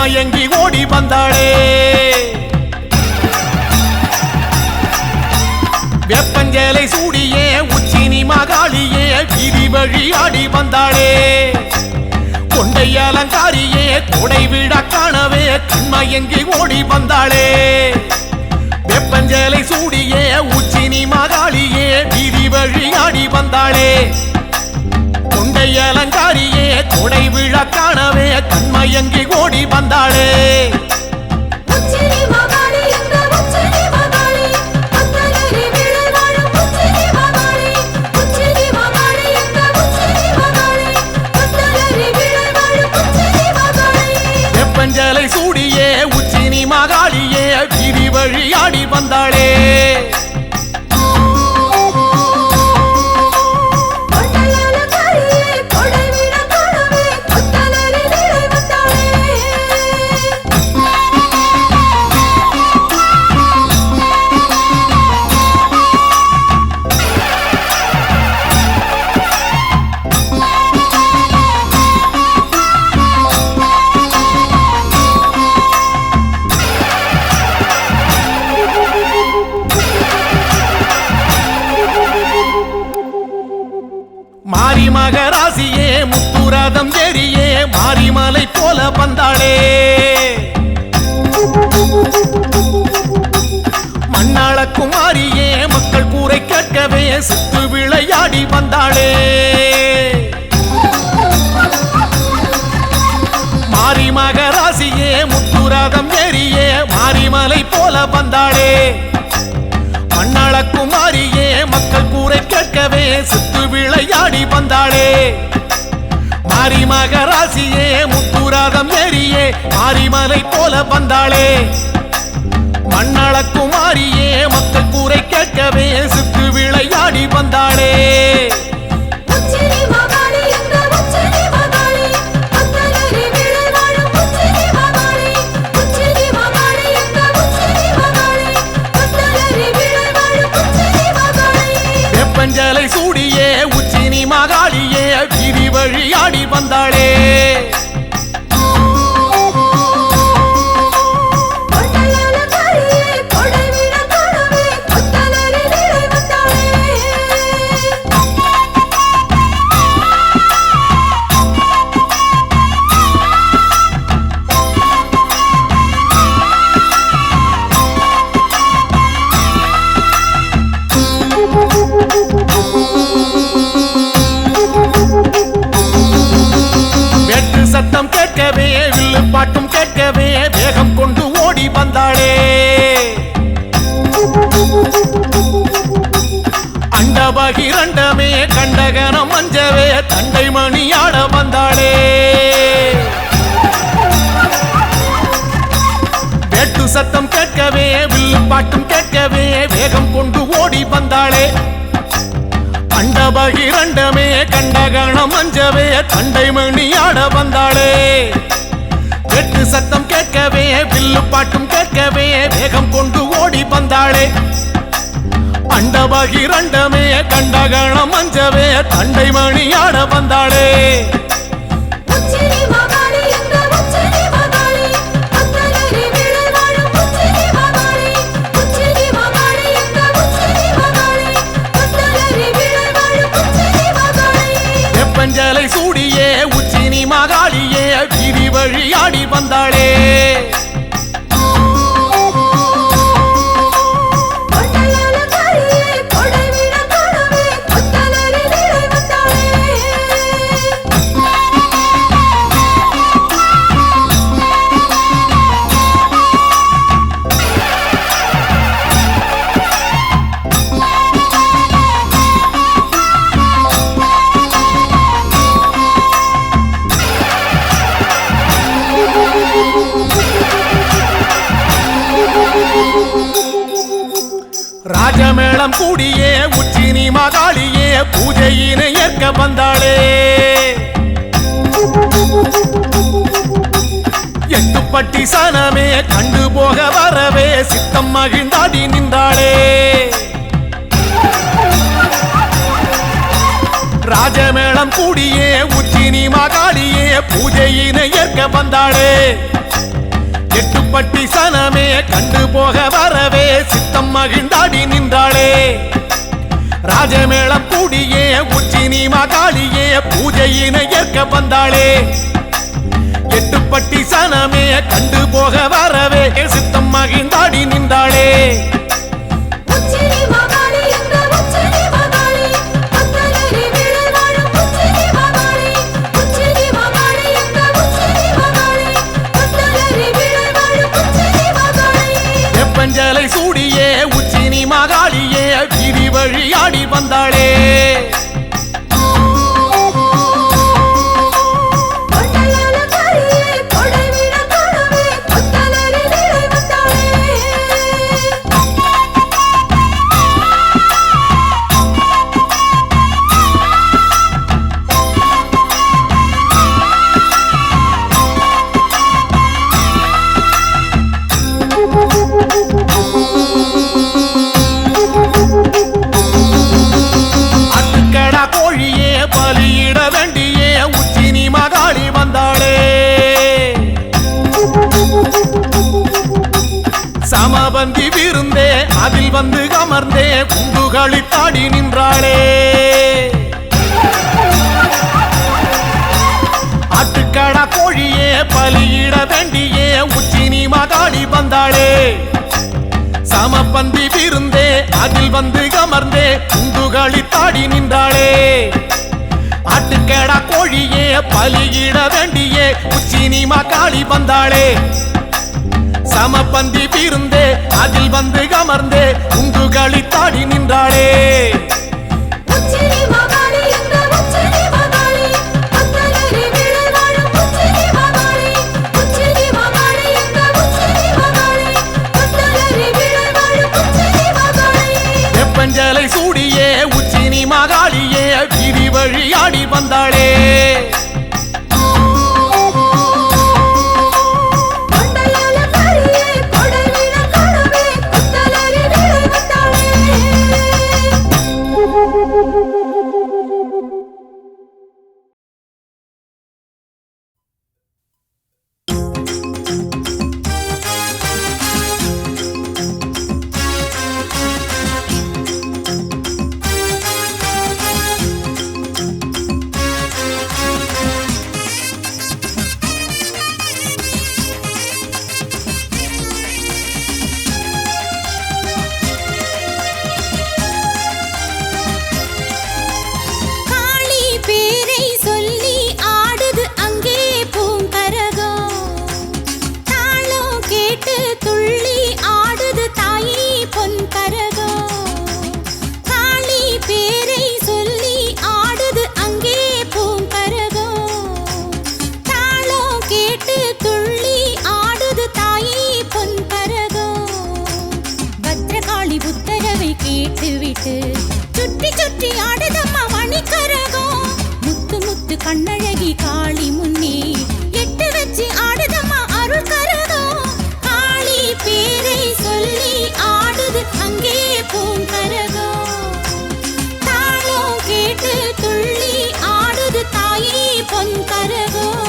கண்மயங்கி ஓடி வந்தாளே வெப்பஞ்சேலை சூடியே உச்சினி மகாளியே வீதி வழி ஆடி வந்தாளே கொண்டை அலங்காரியே கொடை விழா காணவே கண்மயங்கி ஓடி வந்தாளே வெப்பஞ்சேலை சூடியே உச்சினி மகாளியே வீதி வழி ஆடி வந்தாளே கொண்டை அலங்காரியே கொடை விழா காணவே கண்மயங்கி ஓடி வந்தாளே வெப்பஞ்சேலை சூடியே உச்சினி மகாளியே வீதி வழி ஆடி வந்தாளே மாரி மகராசியே முத்துரதம் ஏறியே மாரிமலை போல வந்தாளே மண்ணாள குமாரியே மக்கள் கூரை கேட்கவே சித்து விளையாடி வந்தாளே மாரி மகராசியே முத்துரதம் ஏறியே மாரிமலை போல வந்தாளே மண்ணாள குமாரியே மக்கள் கூரை கேட்கவே சித்து விளையாடி வந்தாளே மாரி மகராசியே முத்துரதம் ஏறியே மாரிமலை போல வந்தாளே மண்ணாள குமாரியே மக்கள் கூரை கேட்கவே சித்து விளையாடி வந்தாளே வெப்பஞ்சேலை சூடியே உச்சினி மகாளியே வீதி வழி ஆடி வந்தாளே சத்தம் கேட்கவே வில்லு பாட்டும் கேட்கவே வேகம் கொண்டு ஓடி வந்தாளே அண்டபகிரண்டமே கண்டகனம் மஞ்சவே தண்டை மணியாட வந்தாளே வேட்டு சத்தம் கேட்கவே வில்லு பாட்டும் கேட்கவே வேகம் கொண்டு ஓடி வந்தாளே அண்டபகிரண்டமே கண்டகணம் மஞ்சவே தண்டை மணியாட வந்தாளே வெட்டு சத்தம் கேட்கவே வில்லு பாட்டும் கேட்கவே வேகம் கொண்டு ஓடி வந்தாளே அண்டபகிரண்டமே கண்டகணம் மஞ்சவே தண்டை மணியாட வந்தாளே வெப்பஞ்சேலை சூடியே உச்சினி மகாளியே வீதி வழி ஆடி வந்தாளே ராஜமேளம் கூடியே உச்சினி மகாளியே பூஜையினை ஏற்க வந்தாளே எட்டுப்பட்டி சனமே கண்டு போக வரவே சித்தம் மகிழ்ந்தாடி நின்றாளே ராஜமேளம் கூடியே உச்சினி மகாளியே பூஜையினை ஏற்க வந்தாளே எட்டுப்பட்டி சனமே கண்டு போக வரவே சித்தம் மகிழ்ந்தாடி நின்றாளே ராஜமேளம் கூடியே உச்சி நீ மகாளியே பூஜையினை ஏற்க வந்தாளே எட்டுப்பட்டி சனமே கண்டு போக வரவே சித்தம் மகிழ்ந்தாடி நின்றாளே வெப்பஞ்சலை சூடியே உச்சி நீ மகாளியே வீதி வழியாடி வந்தாளே பலியிட வேண்டியே உச்சி நீ மகாளி வந்தாளே சமபந்தி விருந்தே அதில் வந்து அமர்ந்தே குண்டுகளி தாடி நின்றாளே ஆட்டுக்கடா கோழியே பலியிட வேண்டியே உச்சி நீ மகாளி வந்தாளே சமபந்தி விருந்தே அதில் வந்து அமர்ந்தே குண்டுகளி தாடி நின்றாளே ஆட்டுக்கடா கோழியே பலியிட வேண்டியே உச்சி நீ மகாளி வந்தாளே சமபந்தி விருந்தே அதில் வந்து அமர்ந்தே குண்டுகளி தாடி நின்றாளே வெப்பஞ்சலை சூடியே உச்சி நீ மகாளியே வீதி வழியாடி வந்தாளே சுற்றி சுற்றி ஆடுதம்மா மணிக்கரகம் முத்து முத்து கண்ணழகி காளி முன்னே எட்டு வச்சு ஆடுதம்மா அருள் கரகம் காளி பேரை சொல்லி ஆடுது அங்கே பூங்கரகம் தாளம் கேட்டு துள்ளி ஆடுது தாயே பொன் கரகம்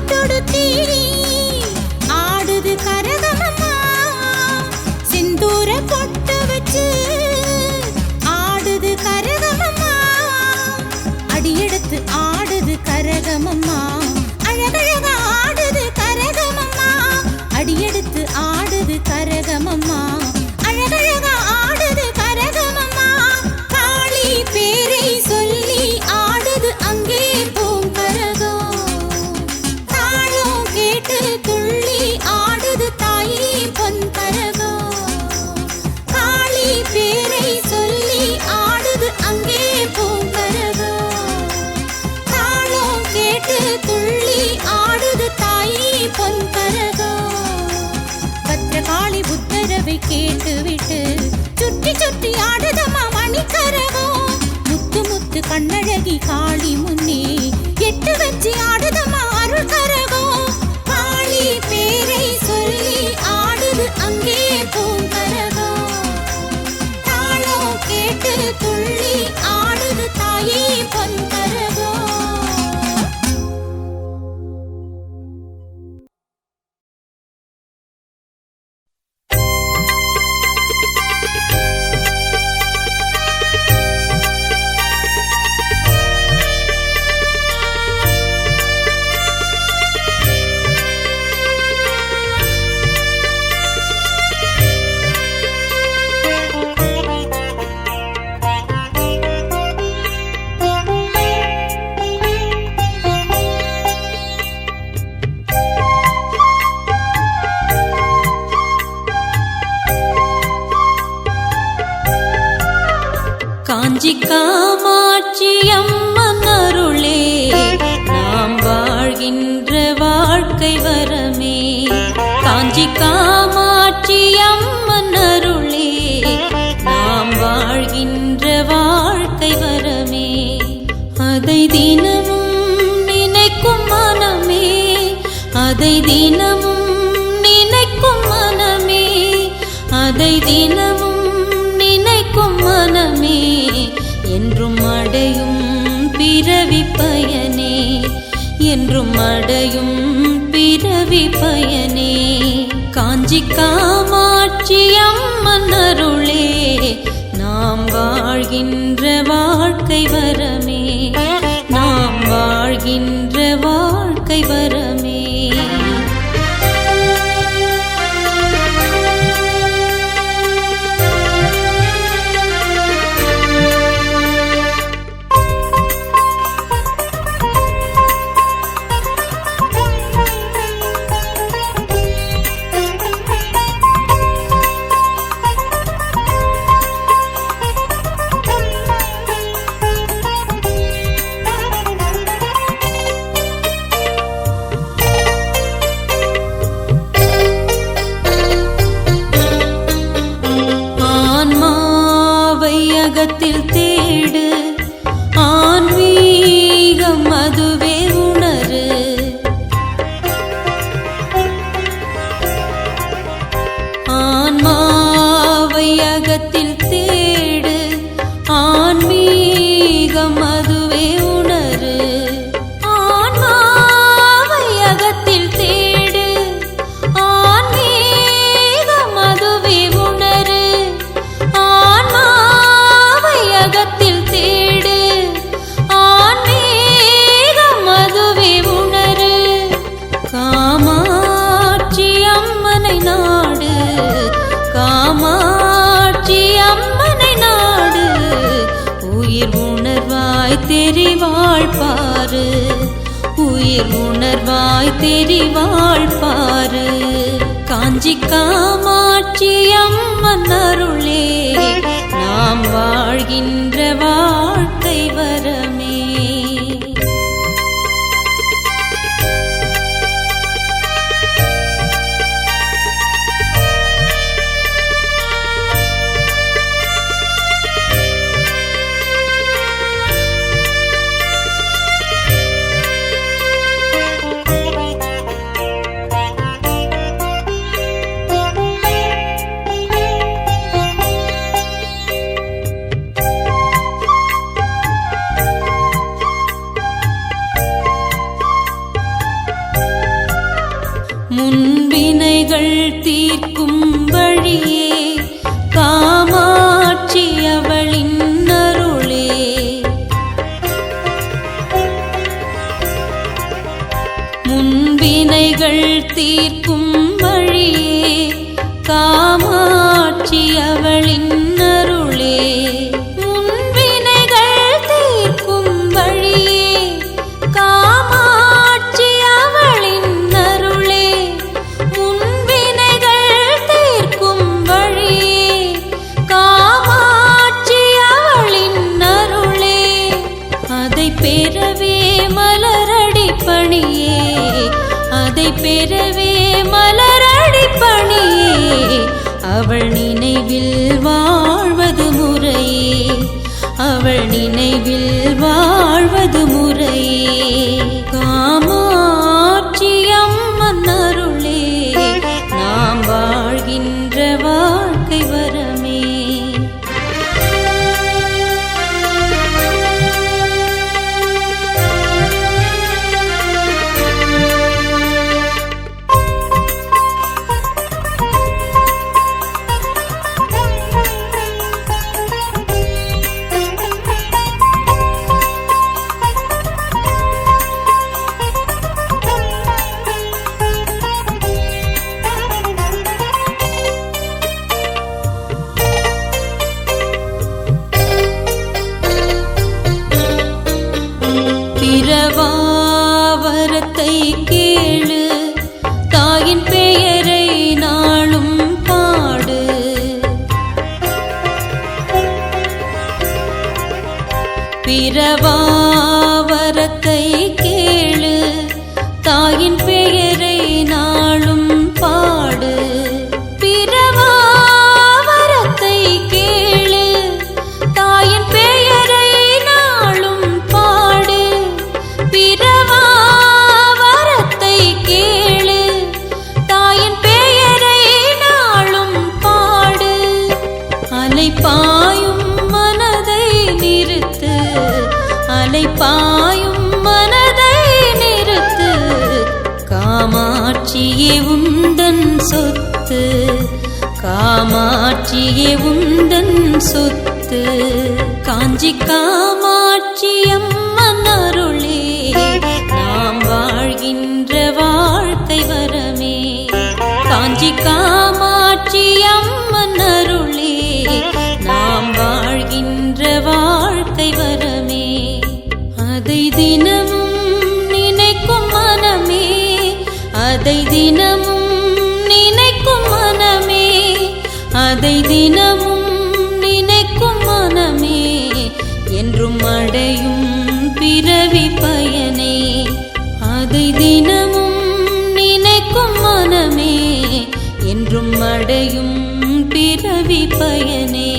பட்டுடுத்தி ஆடுது கரகமம்மா சிந்தூர பொட்டு வச்சு ஆடுது கரகமம்மா அடியெடுத்து ஆடுது கரகமம்மா அழகழகா ஆடுது கரகமம்மா அடியெடுத்து ஆடுது கரகமம்மா அழகழகா ஆடுது கரகமம்மா காளி பேரை சொல்லி ஆடுது அங்கே பூங்கரகம் தாளம் கேட்டு துள்ளி ஆடுது தாயி பொன்கரகம் காளி பேரை சொல்லி ஆடுது அங்கே பூங்கரகம் தாளம் கேட்டு துள்ளி ஆடுது தாயி பொன்கரகம் பத்ரகாளி உத்தரவை கேட்டுவிட்டு சுற்றி சுற்றி ஆடுதம்மா மணிக்கரகம் முத்து முத்து கண்ணழகி காளி முன்னே எட்டு வச்சு ஆடுதம்மா அருள் கரகம் காளி பேரை சொல்லி ஆடுது அங்கே பூங்கரகம் தாளம் கேட்டு துள்ளி ஆடுது தாயே பொன்கரகம் காஞ்சி காமாட்சி அம்மன் அருளே நாம் வாழ்கின்ற வாழ்க்கை வரமே காஞ்சி காமாட்சி அம்மன் அருளே நாம் வாழ்கின்ற வாழ்க்கை வரமே அதை தினமும் நினைக்கும் மனமே அதை தினமும் நினைக்கும் மனமே அதை தினமும் நினைக்கும் மனமே என்றும் அடையும் பிறவி பயனே என்றும் அடையும் பிறவி பயனே காஞ்சி காமாட்சி அம்மன் அருளே நாம் வாழ்கின்ற வாழ்க்கை வரமே நாம் வாழ்கின்ற வாழ்க்கை வரமே அகத்தில் தேடு ஆன்மீகம் அதுவே உணரு ஆன்மாவை அகத்தில் தேடு ஆன்மீகம் அதுவே உணரு ஆன்மாவை அகத்தில் தேடு ஆன்மீகம் அதுவே உணரு அகத்தில் தேடு ஆன்மீகம் அதுவே உணரு காமாட்சி அம்மனை நாடு காமாட்சி அம்மனை நாடு உயிர் உணர்வாய் தெரிவாள் பாரு உயிர் உணர்வாய் தெரிவாள் பாரு காஞ்சி காமாட்சி அம்மன் அருளே நாம் வாழ்கின்ற வாழ்க்கை வரமே மலரடி பணியே, அதை பெறவே மலரடி பணியே. அவள் நினைவில் வாழ்வது முறையே, அவள் நினைவில் வாழ்வது முறையே. காமாட்சி அம்மன் அருளே நாம் வாழ்கின்ற வாழ்க்கை வரமே. பிரவாவரத்தை கேளு, தாயின் பெயரை நாளும் பாடு. பிரவாவரத்தை கேளு, தாயின் பெயரை நாளும் பாடு. பிரவாவரத்தை கேளு, தாயின் பெயரை நாளும் பாடு. பிரவாவரத்தை கேளு, தாயின் பெயரை நாளும் பாடு. அலைபாயும் மனதை நிறுத்து, அலைபாயும் மனதை நிறுத்து. காமாட்சியே உந்தன் சொத்து, காமாட்சியே உந்தன் சொத்து. காஞ்சி காமாட்சி அம்மன் அருளே நாம் வாழ்கின்ற வாழ்க்கை வரமே. காஞ்சி காமாட்சி அம்மன் அருளே நாம் வாழ்கின்ற வாழ்க்கை வரமே. அதை தினமும் நினைக்கும் மனமே, அதை தினமும் நினைக்கும் மனமே, அதை தினமும் நினைக்கும் மனமே. என்றும் அடையும் பிறவி பயனே, அதை தினமும் நினைக்கும் மனமே. என்றும் அடையும் பிறவி பயனே.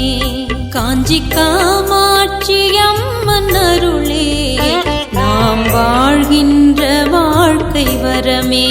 காஞ்சி காமாட்சி அம்மன் அருளே நாம் வாழ்கின்ற வாழ்க்கை வரமே.